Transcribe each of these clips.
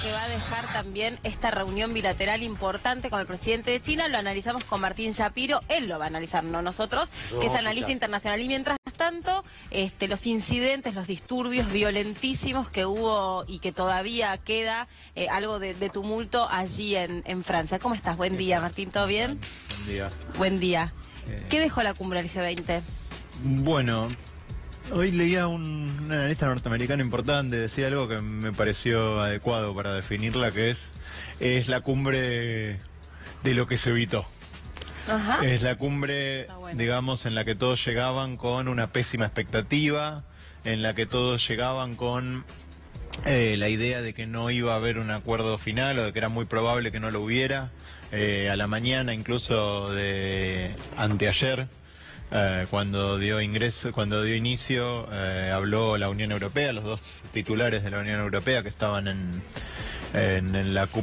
que va a dejar también esta reunión bilateral importante con el presidente de China. Lo analizamos con Martín Shapiro, él lo va a analizar, no nosotros, que es analista internacional. Y mientras tanto, los incidentes, los disturbios violentísimos que hubo y que todavía queda algo de tumulto allí en Francia. ¿Cómo estás? Buen día, Martín, ¿todo bien? Buen día. Buen día. ¿Qué dejó la cumbre del G20? Bueno, hoy leía un analista norteamericano importante, decía algo que me pareció adecuado para definirla, que es la cumbre de lo que se evitó. Ajá. Es la cumbre, digamos, en la que todos llegaban con una pésima expectativa, en la que todos llegaban con la idea de que no iba a haber un acuerdo final o de que era muy probable que no lo hubiera. A la mañana, incluso de anteayer, cuando dio inicio, habló la Unión Europea, los dos titulares de la Unión Europea que estaban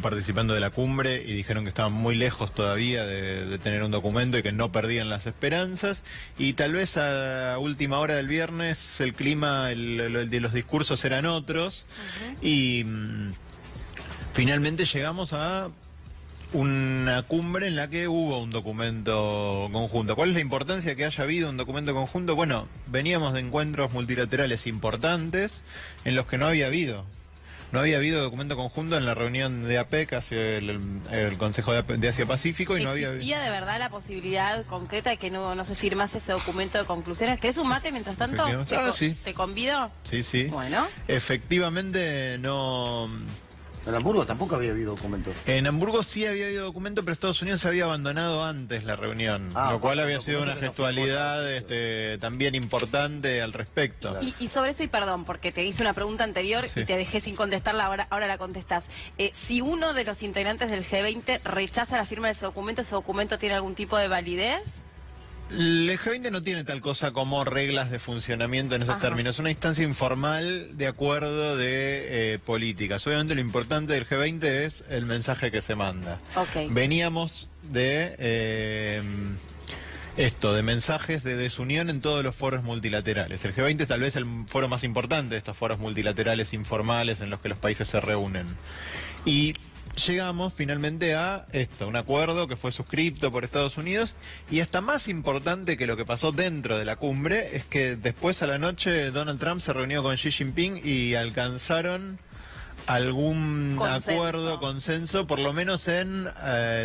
participando de la cumbre, y dijeron que estaban muy lejos todavía de tener un documento y que no perdían las esperanzas. Y tal vez a última hora del viernes el clima, los discursos eran otros. Y finalmente llegamos a una cumbre en la que hubo un documento conjunto. ¿Cuál es la importancia de que haya habido un documento conjunto? Bueno, veníamos de encuentros multilaterales importantes en los que no había habido documento conjunto en la reunión de APEC, hacia el Consejo de Asia-Pacífico, y no había... ¿Existía de verdad la posibilidad concreta de que no se firmase ese documento de conclusiones? ¿Querés un mate mientras tanto? Sí. ¿Te convido? Sí. Bueno. Efectivamente no... En Hamburgo tampoco había habido documento. En Hamburgo sí había habido documento, pero Estados Unidos había abandonado antes la reunión, lo cual había sido una gestualidad también importante al respecto. Claro. Y sobre eso, y perdón, porque te hice una pregunta anterior y te dejé sin contestarla, ahora la contestás. Si uno de los integrantes del G20 rechaza la firma de ese documento tiene algún tipo de validez? El G20 no tiene tal cosa como reglas de funcionamiento en esos términos. Es una instancia informal de acuerdo de políticas. Obviamente lo importante del G20 es el mensaje que se manda. Veníamos de de mensajes de desunión en todos los foros multilaterales. El G20 es tal vez el foro más importante de estos foros multilaterales informales en los que los países se reúnen. Y llegamos finalmente a un acuerdo que fue suscrito por Estados Unidos, y hasta más importante que lo que pasó dentro de la cumbre es que después a la noche Donald Trump se reunió con Xi Jinping y alcanzaron algún consenso, por lo menos en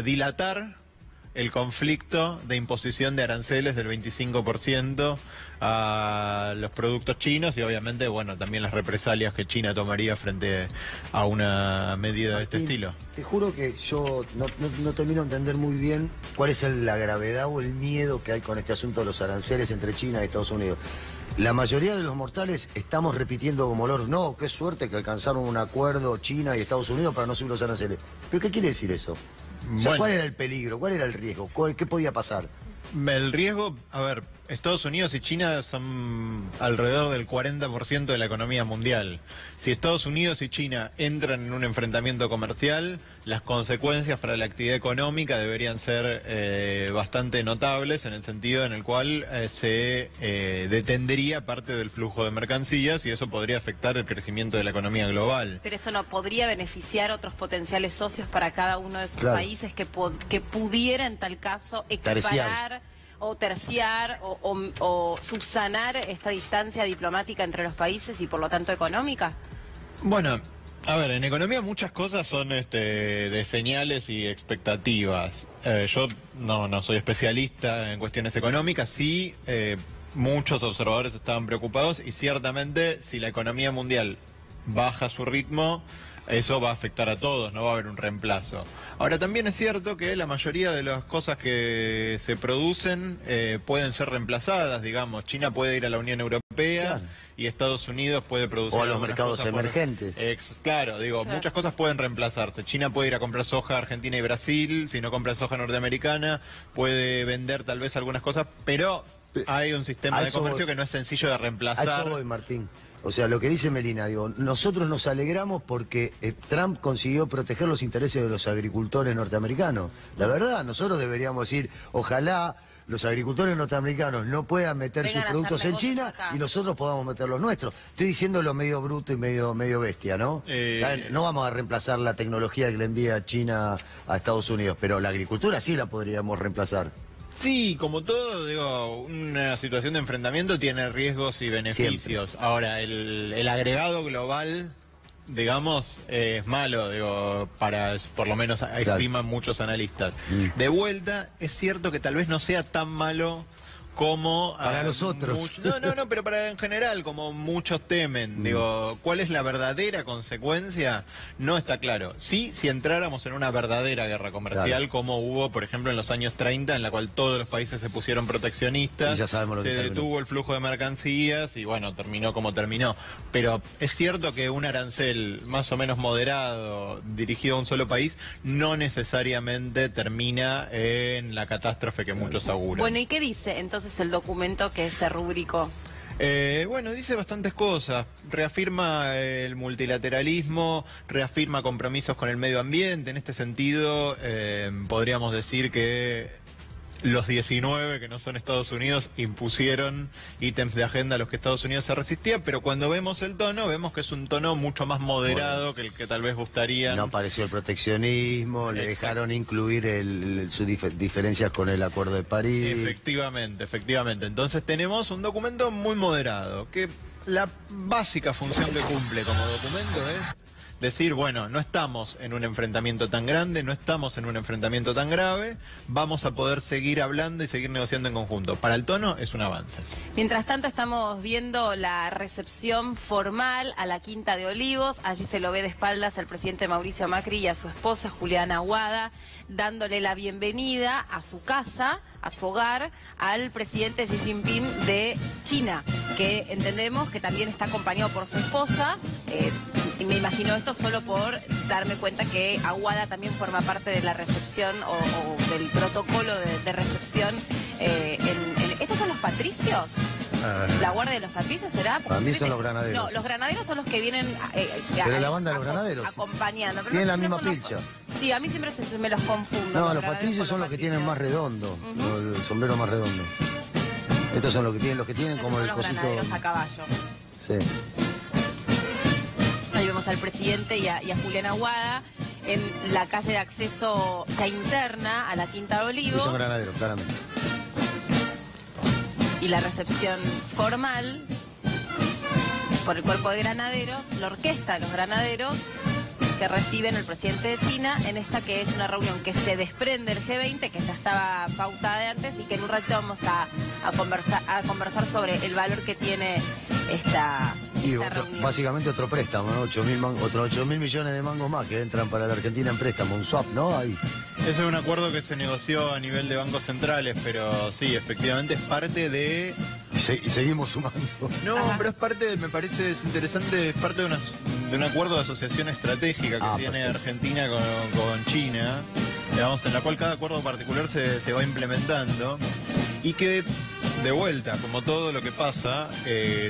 dilatar el conflicto de imposición de aranceles del 25% a los productos chinos, y obviamente, bueno, también las represalias que China tomaría frente a una medida de este estilo. Te juro que yo no termino de entender muy bien cuál es la gravedad o el miedo que hay con este asunto de los aranceles entre China y Estados Unidos. La mayoría de los mortales estamos repitiendo como loros: no, qué suerte que alcanzaron un acuerdo China y Estados Unidos para no subir los aranceles. ¿Pero qué quiere decir eso? O sea, ¿cuál era el peligro? ¿Cuál era el riesgo? ¿Qué podía pasar? El riesgo, a ver, Estados Unidos y China son alrededor del 40% de la economía mundial. Si Estados Unidos y China entran en un enfrentamiento comercial, las consecuencias para la actividad económica deberían ser bastante notables, en el sentido en el cual se detendría parte del flujo de mercancías, y eso podría afectar el crecimiento de la economía global. Pero eso no podría beneficiar a otros potenciales socios para cada uno de esos países que pudiera en tal caso equiparar o terciar o subsanar esta distancia diplomática entre los países y por lo tanto económica. Bueno, a ver, en economía muchas cosas son de señales y expectativas. Yo no soy especialista en cuestiones económicas, sí, muchos observadores estaban preocupados, y ciertamente si la economía mundial baja su ritmo, eso va a afectar a todos, no va a haber un reemplazo. Ahora, también es cierto que la mayoría de las cosas que se producen pueden ser reemplazadas, digamos. China puede ir a la Unión Europea y Estados Unidos puede producir... O a los mercados emergentes. Muchas cosas pueden reemplazarse. China puede ir a comprar soja a Argentina y Brasil, si no compra soja norteamericana, puede vender tal vez algunas cosas, pero hay un sistema de comercio que no es sencillo de reemplazar. A eso voy, Martín. O sea, lo que dice Melina, digo, nosotros nos alegramos porque Trump consiguió proteger los intereses de los agricultores norteamericanos. La verdad, nosotros deberíamos decir, ojalá los agricultores norteamericanos no puedan meter sus productos en China acá, y nosotros podamos meter los nuestros. Estoy diciéndolo medio bruto y medio bestia, ¿no? No vamos a reemplazar la tecnología que le envía China a Estados Unidos, pero la agricultura sí la podríamos reemplazar. Sí, como todo, digo, una situación de enfrentamiento tiene riesgos y beneficios. Siempre. Ahora, el agregado global, digamos, es malo, digo, por lo menos estiman muchos analistas. De vuelta, es cierto que tal vez no sea tan malo como para nosotros. No, pero para en general, como muchos temen. Digo, ¿cuál es la verdadera consecuencia? No está claro. Sí, si entráramos en una verdadera guerra comercial, como hubo, por ejemplo, en los años 30, en la cual todos los países se pusieron proteccionistas, ya sabemos lo que detuvo el flujo de mercancías y bueno, terminó como terminó. Pero es cierto que un arancel más o menos moderado, dirigido a un solo país, no necesariamente termina en la catástrofe que muchos auguran. Bueno, ¿y qué dice entonces el documento que se rubricó? Bueno, dice bastantes cosas. Reafirma el multilateralismo, reafirma compromisos con el medio ambiente. En este sentido, podríamos decir que los 19 que no son Estados Unidos impusieron ítems de agenda a los que Estados Unidos se resistía, pero cuando vemos el tono, vemos que es un tono mucho más moderado que el que tal vez gustaría. No apareció el proteccionismo, le dejaron incluir sus diferencias con el Acuerdo de París. Efectivamente. Entonces tenemos un documento muy moderado, que la básica función que cumple como documento es decir, bueno, no estamos en un enfrentamiento tan grande, no estamos en un enfrentamiento tan grave, vamos a poder seguir hablando y seguir negociando en conjunto. Para el tono es un avance. Mientras tanto estamos viendo la recepción formal a la Quinta de Olivos. Allí se lo ve de espaldas al presidente Mauricio Macri y a su esposa Juliana Aguada, dándole la bienvenida a su casa, a su hogar, al presidente Xi Jinping de China, que entendemos que también está acompañado por su esposa. Y me imagino esto solo por darme cuenta que Aguada también forma parte de la recepción o del protocolo de recepción. ¿Estos son los patricios? ¿La guardia de los patricios será? Para mí son los granaderos. No, los granaderos son los que vienen pero la banda de los granaderos acompañando. Tienen la misma pilcha. Sí, a mí siempre me los confundo. No, los patricios son los que tienen más redondo, el sombrero más redondo. Estos son los que tienen como el cosito. Los granaderos a caballo. Sí. Ahí vemos al presidente y a Juliana Aguada en la calle de acceso ya interna a la Quinta de Olivos. Y son granaderos, claramente. Y la recepción formal por el cuerpo de granaderos, la orquesta de los granaderos que reciben al presidente de China en esta que es una reunión que se desprende del G20, que ya estaba pautada de antes y que en un rato vamos a conversar sobre el valor que tiene esta reunión. Básicamente otro préstamo, ¿no? 8.000 millones de mangos más que entran para la Argentina en préstamo, un swap, ¿no? Ahí. Ese es un acuerdo que se negoció a nivel de bancos centrales, pero sí, efectivamente es parte de... Y seguimos sumando. No, pero es parte, me parece es interesante, es parte de un acuerdo de asociación estratégica que tiene Argentina con China, digamos, en la cual cada acuerdo particular se va implementando y que, de vuelta, como todo lo que pasa,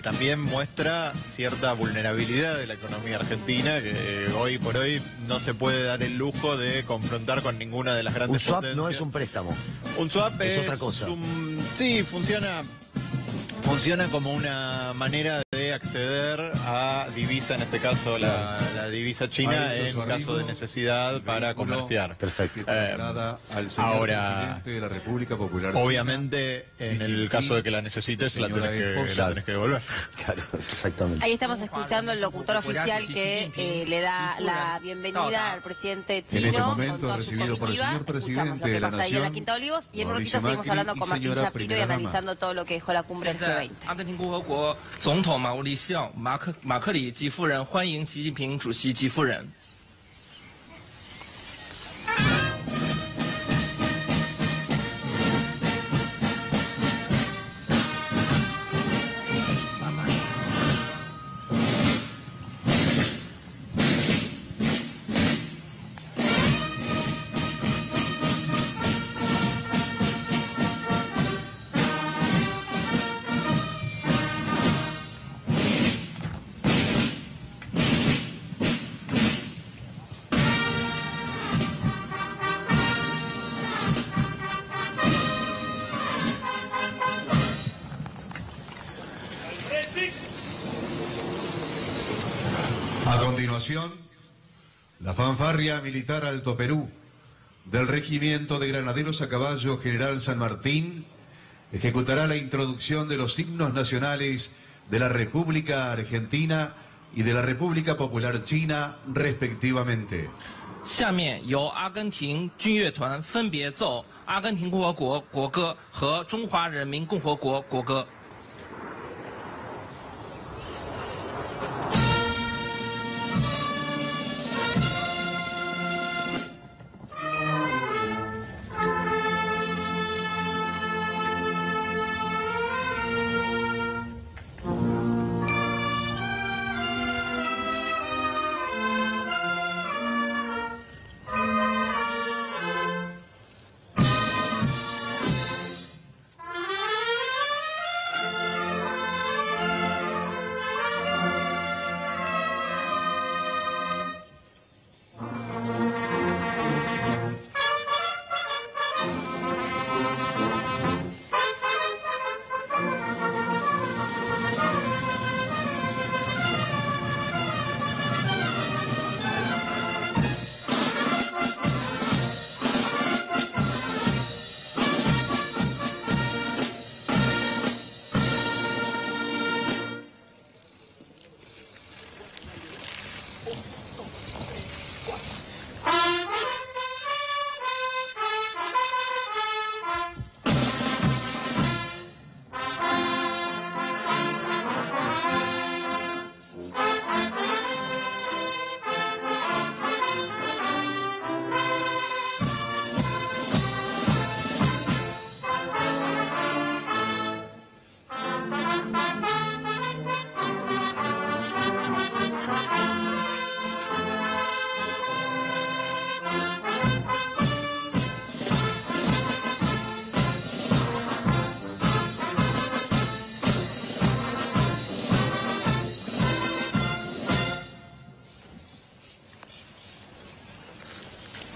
también muestra cierta vulnerabilidad de la economía argentina, que hoy por hoy no se puede dar el lujo de confrontar con ninguna de las grandes potencias. Un swap no es un préstamo. Un swap es otra cosa. Sí, funciona como una manera de acceder a divisa, en este caso la divisa china, en caso de necesidad para comerciar. Perfecto. Ahora, de la República Popular obviamente, en el caso de que la necesites, la tenés que devolver. Claro, exactamente. Ahí estamos escuchando el locutor oficial que le da la bienvenida al presidente chino. En este momento, con recibido por el señor presidente de la Nación. Ahí en la Quinta de Olivos y en un ratito seguimos hablando con Martín Shapiro y analizando todo lo que dejó la cumbre del G20. 阿根廷共和国总统马乌里西奥马克里吉夫人欢迎习近平主席吉夫人。continuación, la fanfarria militar Alto Perú del Regimiento de Granaderos a Caballo General San Martín ejecutará la introducción de los himnos nacionales de la República Argentina y de la República Popular China, respectivamente. 下面由阿根廷军乐团分别奏阿根廷共和国国歌和中华人民共和国国歌。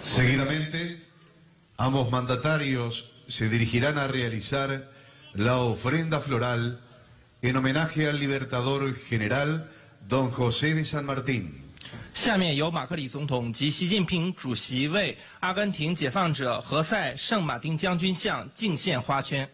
Seguidamente, ambos mandatarios se dirigirán a realizar la ofrenda floral en homenaje al Libertador General Don José de San Martín. 下面由马克里总统及习近平主席为阿根廷解放者何塞·圣马丁将军像敬献花圈。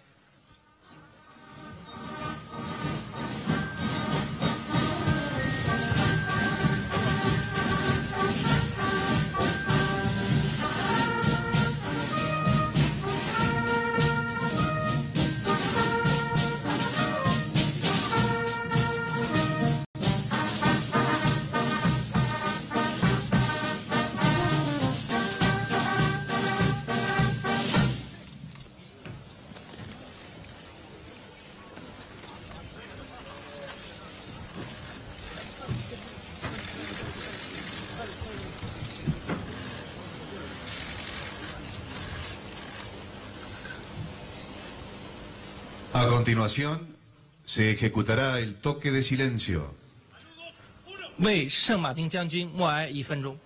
A continuación, se ejecutará el toque de silencio. 为圣马丁将军默哀1分钟。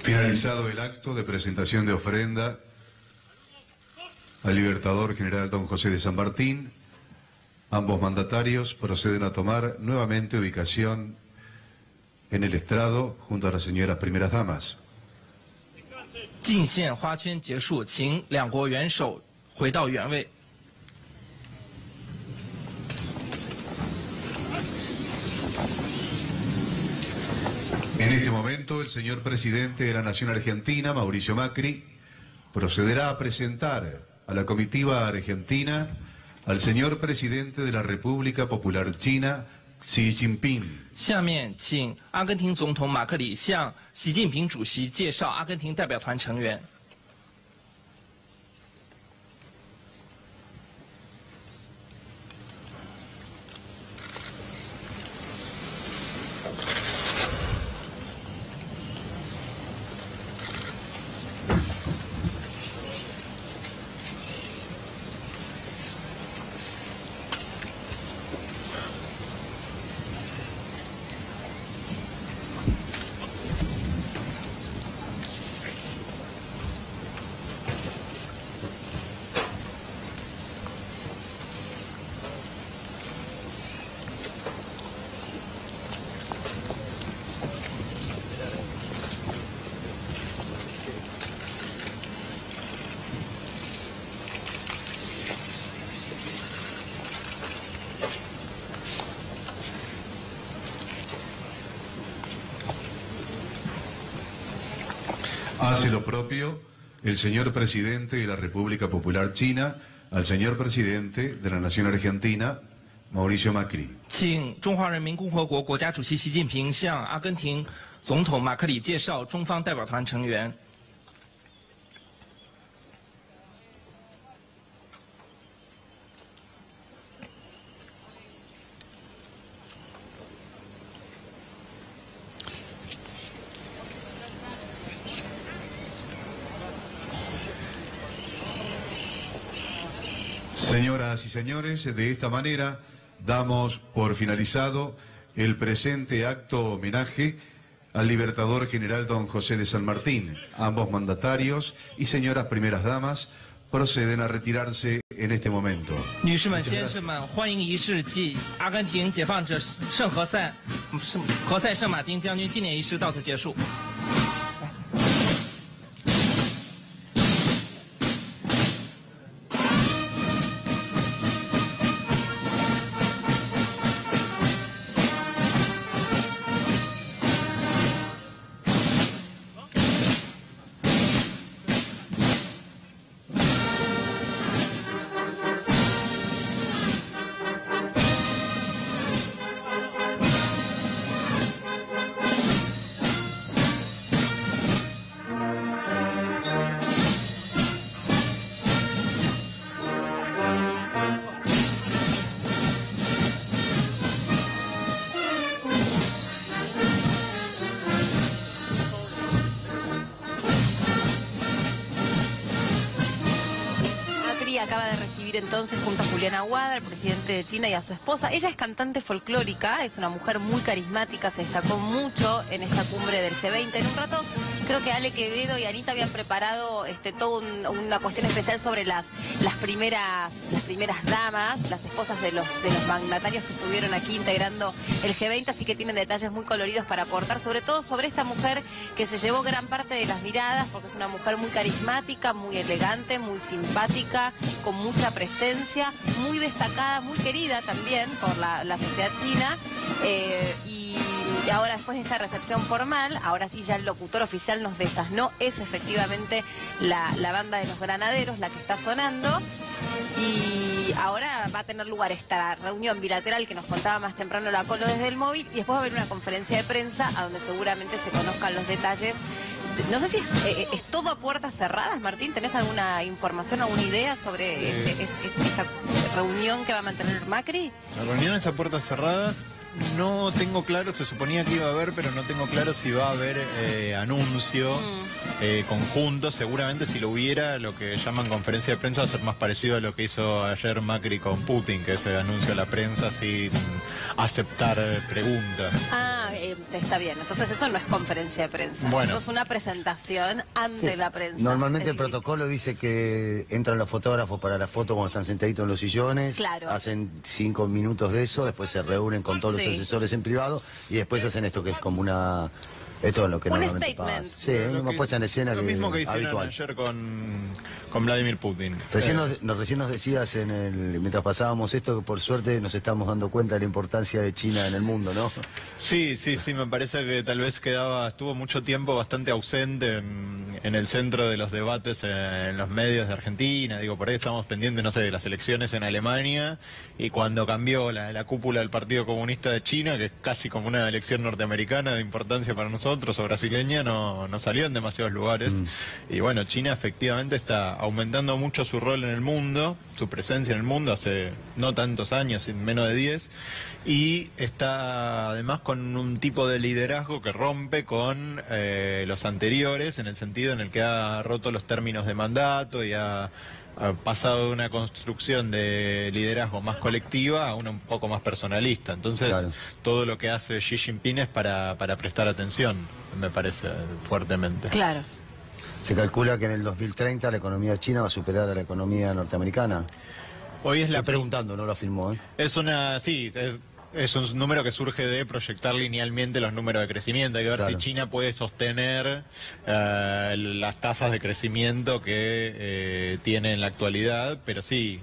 Finalizado el acto de presentación de ofrenda al Libertador General Don José de San Martín, ambos mandatarios proceden a tomar nuevamente ubicación en el estrado junto a las señoras primeras damas. 敬献花圈结束，请两国元首回到原位。este momento, el señor presidente de la Nación Argentina, Mauricio Macri, procederá a presentar a la comitiva argentina al señor presidente de la República Popular China, Xi Jinping. 下面请阿根廷总统马克里向习近平主席介绍阿根廷代表团成员。 Hace lo propio el señor presidente de la República Popular China al señor presidente de la Nación Argentina, Mauricio Macri. 请中华人民共和国国家主席习近平向阿根廷总统马克里介绍中方代表团成员。 Señoras y señores, de esta manera damos por finalizado el presente acto homenaje al Libertador General Don José de San Martín. Ambos mandatarios y señoras primeras damas proceden a retirarse en este momento. 女士们、先生们，欢迎仪式暨阿根廷解放者圣何塞圣马丁将军纪念仪式到此结束。 Acaba de recibir entonces junto a Julián Aguada, el presidente de China, y a su esposa. Ella es cantante folclórica, es una mujer muy carismática, se destacó mucho en esta cumbre del G20. En un rato creo que Ale Quevedo y Anita habían preparado toda una cuestión especial sobre las primeras damas, las esposas de los mandatarios que estuvieron aquí integrando el G20, así que tienen detalles muy coloridos para aportar, sobre todo sobre esta mujer que se llevó gran parte de las miradas, porque es una mujer muy carismática, muy elegante, muy simpática, con mucha presencia, muy destacada, muy querida también por la sociedad china. Y ahora, después de esta recepción formal, ahora sí ya el locutor oficial nos desasnó, es efectivamente la banda de los Granaderos la que está sonando. Y ahora va a tener lugar esta reunión bilateral que nos contaba más temprano la Colo desde el móvil, y después va a haber una conferencia de prensa a donde seguramente se conozcan los detalles. No sé si es todo a puertas cerradas, Martín. ¿Tenés alguna información, alguna idea sobre esta reunión que va a mantener Macri? La reunión es a puertas cerradas. No tengo claro, se suponía que iba a haber, pero no tengo claro si va a haber anuncio conjunto. Seguramente si lo hubiera, lo que llaman conferencia de prensa va a ser más parecido a lo que hizo ayer Macri con Putin, que es el anuncio a la prensa sin aceptar preguntas. Ah, está bien. Entonces eso no es conferencia de prensa. Bueno. Eso es una presentación ante la prensa. Normalmente el protocolo dice que entran los fotógrafos para la foto cuando están sentaditos en los sillones. Claro. Hacen 5 minutos de eso, después se reúnen con todos los asesores en privado y después hacen esto que es como una Esto es lo que Un normalmente statement. pasa. Sí, una puesta en escena lo mismo que hicieron habitual. ayer con Vladimir Putin. Recién nos decías mientras pasábamos esto que por suerte nos estamos dando cuenta de la importancia de China en el mundo, ¿no? Sí, me parece que tal vez estuvo mucho tiempo bastante ausente en el centro de los debates en los medios de Argentina. Digo, por ahí estamos pendientes, no sé, de las elecciones en Alemania, y cuando cambió la cúpula del Partido Comunista de China, que es casi como una elección norteamericana de importancia para nosotros, o brasileña, no salió en demasiados lugares. Y bueno, China efectivamente está aumentando mucho su rol en el mundo, su presencia en el mundo hace no tantos años, menos de 10, y está además con un tipo de liderazgo que rompe con los anteriores, en el sentido en el que ha roto los términos de mandato y ha pasado de una construcción de liderazgo más colectiva a una un poco más personalista. Entonces, claro, todo lo que hace Xi Jinping es para prestar atención, me parece, fuertemente. Claro. Se calcula que en el 2030 la economía china va a superar a la economía norteamericana. Hoy es Estoy preguntando, no lo afirmó, ¿eh? Es un número que surge de proyectar linealmente los números de crecimiento. Hay que ver Claro. si China puede sostener las tasas de crecimiento que tiene en la actualidad, pero sí,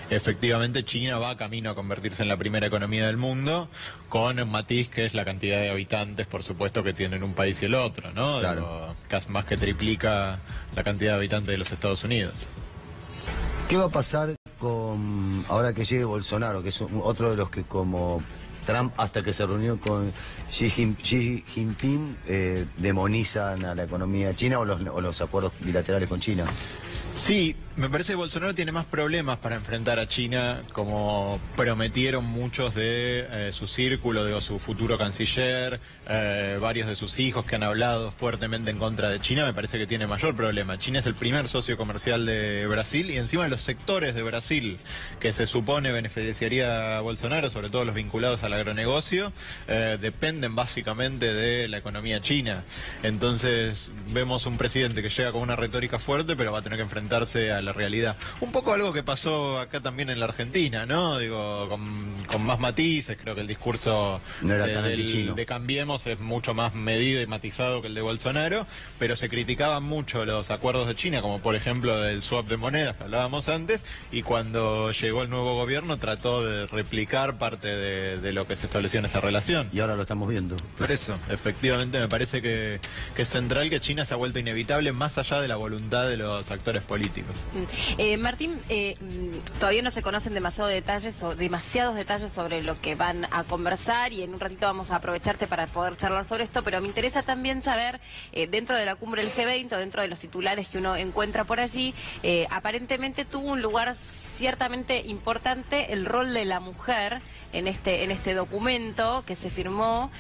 efectivamente China va camino a convertirse en la primera economía del mundo, con un matiz que es la cantidad de habitantes, por supuesto, que tienen un país y el otro, ¿no? Claro. Digo, casi más que triplica la cantidad de habitantes de los Estados Unidos. ¿Qué va a pasar ahora que llegue Bolsonaro, que es otro de los que, como Trump, hasta que se reunió con Xi Jinping, demonizan a la economía china o los acuerdos bilaterales con China? Sí, me parece que Bolsonaro tiene más problemas para enfrentar a China, como prometieron muchos de su círculo, de su futuro canciller, varios de sus hijos que han hablado fuertemente en contra de China. Me parece que tiene mayor problema. China es el primer socio comercial de Brasil, y encima los sectores de Brasil que se supone beneficiaría a Bolsonaro, sobre todo los vinculados al agronegocio, dependen básicamente de la economía china. Entonces vemos un presidente que llega con una retórica fuerte, pero va a tener que enfrentarse a la realidad. Un poco algo que pasó acá también en la Argentina, ¿no? Digo, con más matices. Creo que el discurso no era tan antichino. de Cambiemos es mucho más medido y matizado que el de Bolsonaro, pero se criticaban mucho los acuerdos de China, como por ejemplo el swap de monedas que hablábamos antes, y cuando llegó el nuevo gobierno trató de replicar parte de lo que se estableció en esta relación. Y ahora lo estamos viendo. Por eso, efectivamente, me parece que es central que China se ha vuelto inevitable, más allá de la voluntad de los actores políticos. Martín, todavía no se conocen demasiados detalles sobre lo que van a conversar, y en un ratito vamos a aprovecharte para poder charlar sobre esto, pero me interesa también saber, dentro de la cumbre del G20, o dentro de los titulares que uno encuentra por allí, aparentemente tuvo un lugar ciertamente importante el rol de la mujer en este documento que se firmó,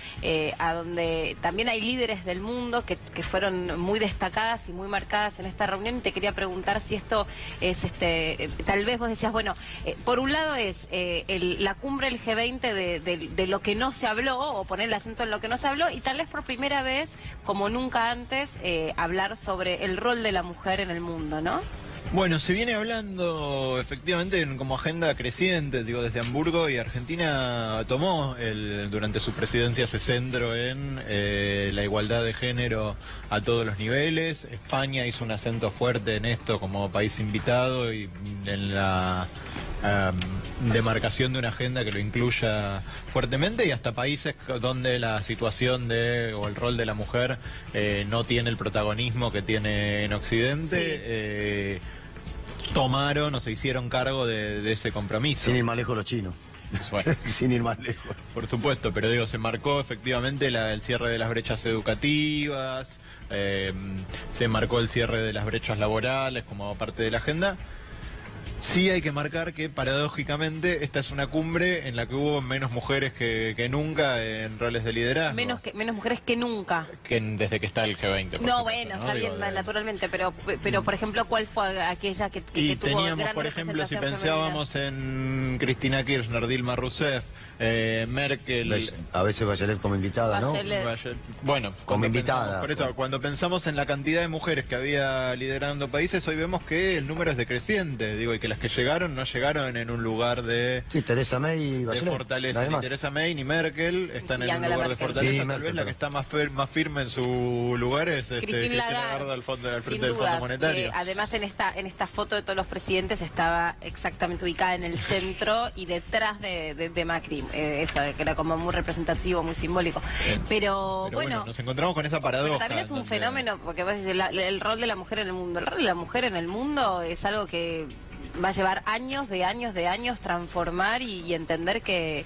a donde también hay líderes del mundo que fueron muy destacadas y muy marcadas en esta reunión. Y te quería preguntar si esto es, tal vez vos decías, bueno, por un lado es la cumbre del G20 de lo que no se habló, o poner el acento en lo que no se habló, y tal vez por primera vez, como nunca antes, hablar sobre el rol de la mujer en el mundo, ¿no? Bueno, se viene hablando efectivamente como agenda creciente, digo, desde Hamburgo, y Argentina tomó durante su presidencia ese centro en la igualdad de género a todos los niveles. España hizo un acento fuerte en esto como país invitado, y en la demarcación de una agenda que lo incluya fuertemente, y hasta países donde la situación o el rol de la mujer no tiene el protagonismo que tiene en Occidente. Sí. Tomaron o se hicieron cargo de ese compromiso. Sin ir más lejos los chinos. Bueno, sin ir más lejos. Por supuesto, pero digo, se marcó efectivamente el cierre de las brechas educativas, se marcó el cierre de las brechas laborales como parte de la agenda. Sí hay que marcar que, paradójicamente, esta es una cumbre en la que hubo menos mujeres que nunca en roles de liderazgo. Menos mujeres que nunca. Desde que está el G20. No, bueno, está bien, naturalmente, pero por ejemplo, ¿cuál fue aquella que tuvo teníamos, gran por ejemplo, si representación pensábamos en Cristina Kirchner, Dilma Rousseff, Merkel... A veces Bachelet como invitada, ¿no? Bueno, como invitada. Por eso, cuando pensamos en la cantidad de mujeres que había liderando países, hoy vemos que el número es decreciente, digo, y que porque las que llegaron no llegaron en un lugar de, Sí, Teresa May y de Bachelet, fortaleza. nada Ni más. Teresa May ni Merkel están Y en un Angela lugar de Merkel. fortaleza. Y Tal Merkel, vez la que perdón. está más firme en su lugar es Christine Lagarde, al sin frente del Fondo dudas. Monetario. Además, en esta foto de todos los presidentes estaba exactamente ubicada en el centro y detrás de Macri. Eso, que era como muy representativo, muy simbólico. Pero bueno, nos encontramos con esa paradoja. pero también es un donde- fenómeno, porque vos decís, el rol de la mujer en el mundo. El rol de la mujer en el mundo es algo que va a llevar años transformar y entender que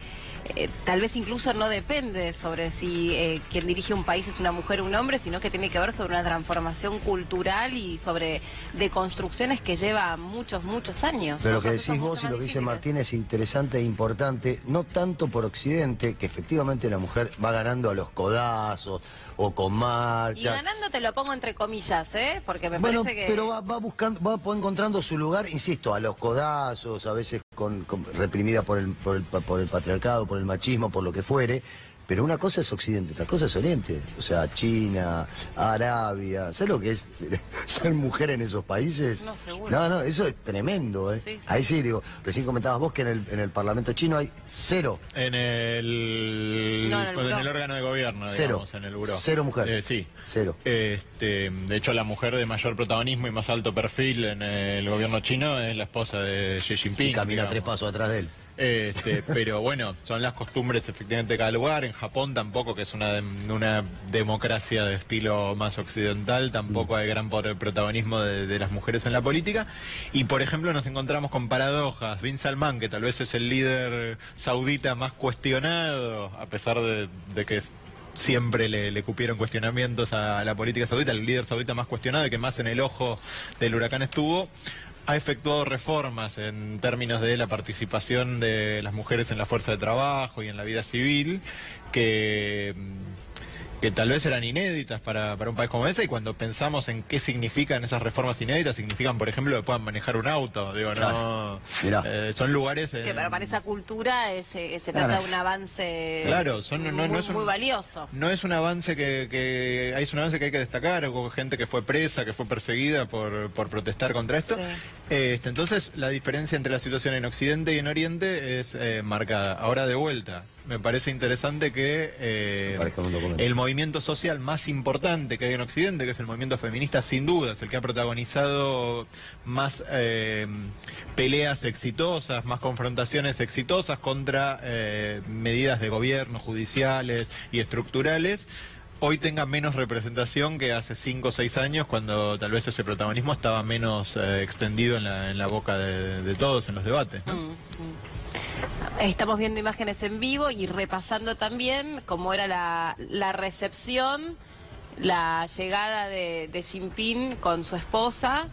tal vez incluso no depende sobre si quien dirige un país es una mujer o un hombre, sino que tiene que ver sobre una transformación cultural y sobre deconstrucciones que lleva muchos años. Pero lo Son que procesos decís mucho vos y más lo que dice difíciles. Martín es interesante e importante, no tanto por Occidente, que efectivamente la mujer va ganando a los codazos o con Y marchas. ganando te lo pongo entre comillas, porque me Bueno, parece que... pero va buscando, va encontrando su lugar, insisto, a los codazos, a veces reprimida por el patriarcado, por el machismo, por lo que fuere. Pero una cosa es Occidente, otra cosa es Oriente. O sea, China, Arabia. ¿Sabes lo que es ser mujer en esos países? No, seguro. No, eso es tremendo, ¿eh? Sí, sí. Ahí sí, digo, recién comentabas vos que en el Parlamento chino hay cero. En el, No, en el buró. órgano de gobierno, Cero. digamos, en el buró. Cero mujer. Sí. Cero. De hecho, la mujer de mayor protagonismo y más alto perfil en el gobierno chino es la esposa de Xi Jinping. Y camina digamos. 3 pasos atrás de él. Pero bueno, son las costumbres efectivamente de cada lugar. En Japón tampoco, que es una democracia de estilo más occidental, tampoco hay gran protagonismo de las mujeres en la política. Y por ejemplo nos encontramos con paradojas. Bin Salman, que tal vez es el líder saudita más cuestionado, a pesar de que siempre le cupieron cuestionamientos a la política saudita, el líder saudita más cuestionado y que más en el ojo del huracán estuvo, ha efectuado reformas en términos de la participación de las mujeres en la fuerza de trabajo y en la vida civil, que tal vez eran inéditas para un país como ese, y cuando pensamos en qué significan esas reformas inéditas, significan, por ejemplo, que puedan manejar un auto. Digo, no, son lugares... Que para esa cultura se trata de un avance muy valioso. No es un avance que hay que destacar, o gente que fue presa, que fue perseguida por protestar contra esto. Sí. Entonces, la diferencia entre la situación en Occidente y en Oriente es marcada. Ahora, de vuelta, me parece interesante que el movimiento social más importante que hay en Occidente, que es el movimiento feminista, sin duda, es el que ha protagonizado más peleas exitosas, más confrontaciones exitosas contra medidas de gobierno, judiciales y estructurales, hoy tenga menos representación que hace 5 o 6 años, cuando tal vez ese protagonismo estaba menos extendido en la boca de todos en los debates, ¿no? Estamos viendo imágenes en vivo y repasando también cómo era la recepción, la llegada de Jinping con su esposa.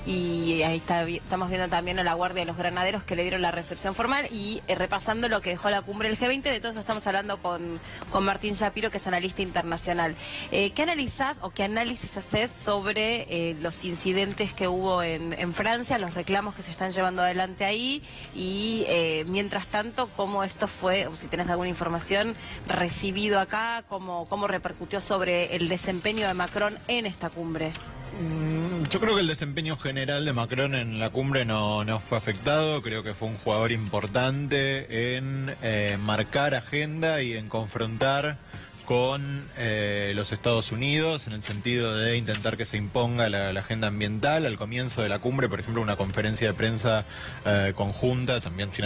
Y ahí estamos viendo también a la Guardia de los Granaderos que le dieron la recepción formal y repasando lo que dejó la cumbre del G20. De todo eso estamos hablando con Martín Shapiro, que es analista internacional. ¿Qué analizás o qué análisis haces sobre los incidentes que hubo en Francia, los reclamos que se están llevando adelante ahí y mientras tanto cómo esto fue, o si tenés alguna información, recibido acá, cómo repercutió sobre el desempeño de Macron en esta cumbre? Yo creo que el desempeño general de Macron en la cumbre no fue afectado. Creo que fue un jugador importante en marcar agenda y en confrontar con los Estados Unidos, en el sentido de intentar que se imponga la agenda ambiental. Al comienzo de la cumbre, por ejemplo, una conferencia de prensa conjunta, también sin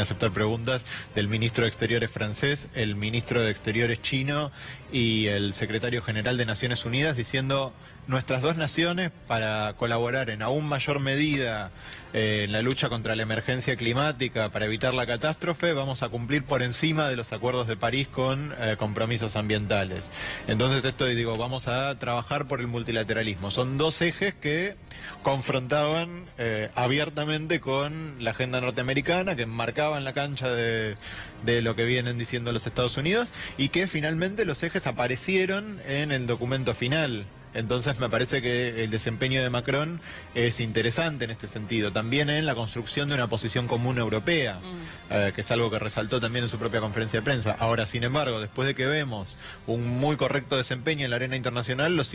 aceptar preguntas, del ministro de Exteriores francés, el ministro de Exteriores chino y el secretario general de Naciones Unidas, diciendo: nuestras dos naciones, para colaborar en aún mayor medida en la lucha contra la emergencia climática, para evitar la catástrofe, vamos a cumplir por encima de los acuerdos de París con compromisos ambientales. Entonces esto, digo, vamos a trabajar por el multilateralismo. Son dos ejes que confrontaban abiertamente con la agenda norteamericana, que marcaban la cancha de lo que vienen diciendo los Estados Unidos, y que finalmente los ejes aparecieron en el documento final. Entonces me parece que el desempeño de Macron es interesante en este sentido. También en la construcción de una posición común europea, que es algo que resaltó también en su propia conferencia de prensa. Ahora, sin embargo, después de que vemos un muy correcto desempeño en la arena internacional, lo cierto